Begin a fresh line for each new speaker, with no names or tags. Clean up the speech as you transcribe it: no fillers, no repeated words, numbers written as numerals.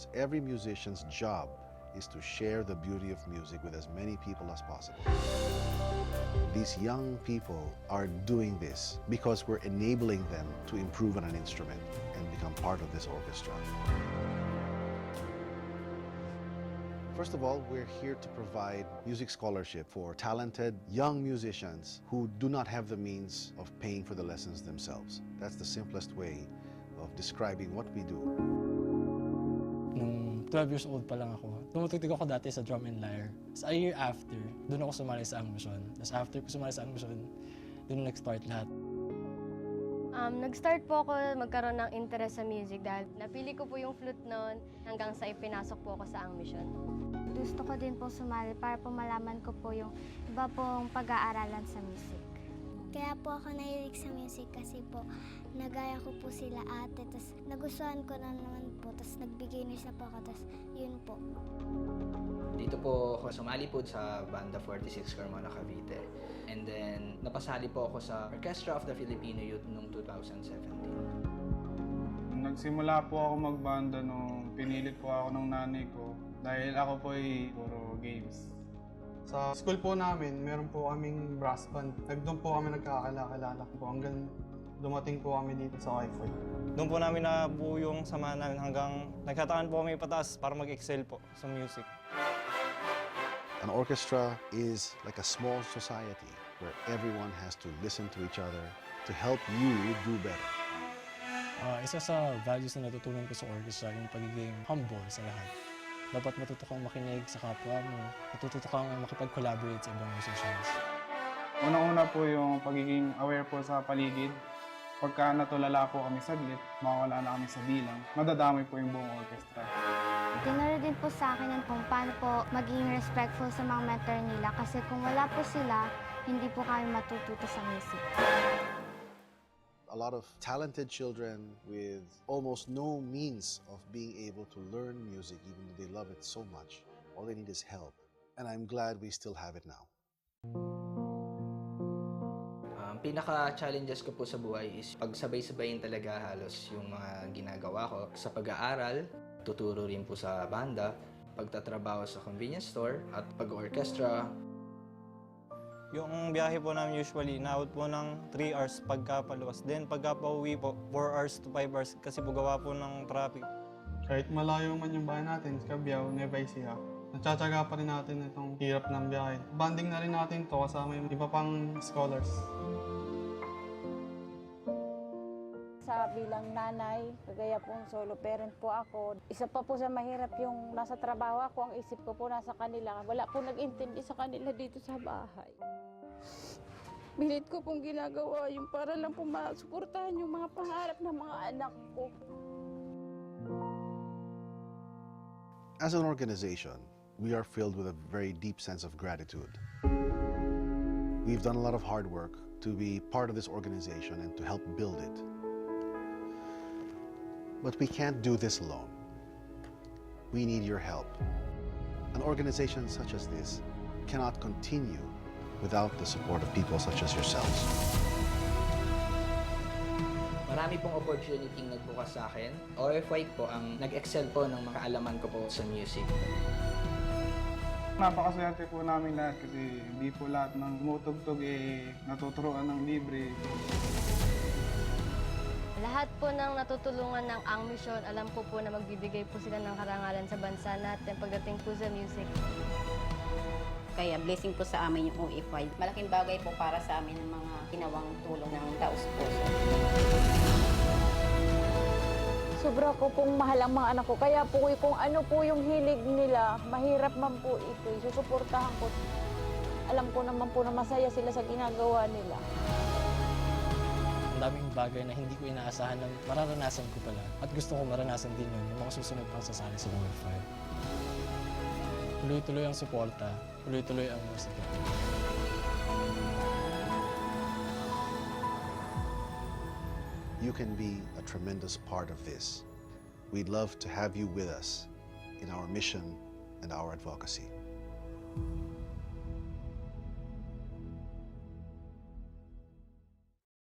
musicians. Every musician's job is to share the beauty of music with as many people as possible. These young people are doing this because we're enabling them to improve on an instrument and become part of this orchestra. First of all, we're here to provide music scholarship for talented young musicians who do not have the means of paying for the lessons themselves. That's the simplest way of describing what we do.
Nung 12 years old pa lang ako, tumutugtog ako dati sa drum and lyre. Tapos a year after, doon ako sumali sa Angmission. Tapos after ko sumali sa Angmission, doon nag-start lahat.
Nag-start po ako magkaroon ng interest sa music dahil napili ko po yung flute noon hanggang sa ipinasok po ako sa Angmission.
Gusto ko din po sumali para po malaman ko po yung iba pong pag-aaralan sa music.
Kaya po ako nahilig sa music kasi po nagaya ko po sila ate, tapos nagustuhan ko na naman po, tapos nag-beginners na po ako, tapos yun po.
Dito po ako sumali po sa Banda 46 Carmona, Cavite. And then, napasali po ako sa Orchestra of the Filipino Youth noong 2017.
Nagsimula po ako magbanda nung pinilit po ako ng nanay ko dahil ako po ay puro games.
Sa school po namin, meron po kaming brass band. Doon po kami nagkakilala po hanggang dumating po kami dito sa Wi-Fi.
Doon po namin nabuo yung sama namin hanggang nagkataan po kami pataas para mag-excel po sa music.
An orchestra is like a small society where everyone has to listen to each other to help you do better.
Isa sa values na natutunan ko sa orchestra yung pagiging humble sa lahat. Dapat matuto kang makinig sa kapwa mo, matuto kang makipag-collaborate sa ibang musicians.
Unang-una po yung pagiging aware po sa paligid. Pagka natulala po kami saglit, mawawala na kami sa bilang, madadamay po yung buong orchestra.
Tinuro din po sa akin yan kung paano po maging respectful sa mga mentor nila kasi kung wala po sila, hindi po kami matututo sa music.
A lot of talented children with almost no means of being able to learn music, even though they love it so much. All they need is help. And I'm glad we still have it now.
Pinaka-challenges ko po sa buhay is pagsabay-sabayin talaga halos yung mga ginagawa ko sa pag-aaral, tuturo rin po sa banda, pagtatrabaho sa convenience store, at pag-orchestra.
Yung biyahe po namin usually, naabot po ng 3 hours pagka paluwas. Then pagka pauwi po, 4 hours to 5 hours kasi po gawa po ng traffic.
Kahit malayo man yung bahay natin, Cabiao, Nueva Ecija, natsyatsaga pa rin natin itong hirap ng biyahe. Banding na rin natin to kasama yung iba pang scholars.
Sa bilang nanay, kagaya pong solo parent po ako. Isa pa po sa mahirap yung nasa trabaho ako, ang isip ko po nasa kanila. Wala po nag-intindi sa kanila dito sa bahay. Bilit ko pong ginagawa yung para lang po masuportahan yung mga pangarap ng mga anak ko.
As an organization, we are filled with a very deep sense of gratitude. We've done a lot of hard work to be part of this organization and to help build it. But we can't do this alone. We need your help. An organization such as this cannot continue without the support of people such as yourselves.
Marami pong opportunity nagbukas sa akin. OFY po ang nag-excel po ng mga kaalaman ko po sa music.
Napakaswerte po namin lahat kasi hindi po lahat ng tumutugtog natuturuan ng libre.
Lahat po ng natutulungan ng Angmission, alam ko po na magbibigay po sila ng karangalan sa bansa natin pagdating po sa music.
Kaya blessing po sa amin yung OFY. Malaking bagay po para sa amin ang mga ginawang tulong ng taos-puso.
Sobra ko pong mahal ang mga anak ko. Kaya po kung ano po yung hilig nila, mahirap man po ito. Susuportahan ko. Alam ko naman po na masaya sila sa ginagawa nila.
Ang daming bagay na hindi ko inaasahan na mararanasan ko pala. At gusto ko maranasan din yun yung mga susunod pang sasali sa OFY. Tuloy-tuloy ang suporta, tuloy-tuloy ang musika.
You can be a tremendous part of this. We'd love to have you with us in our mission and our advocacy.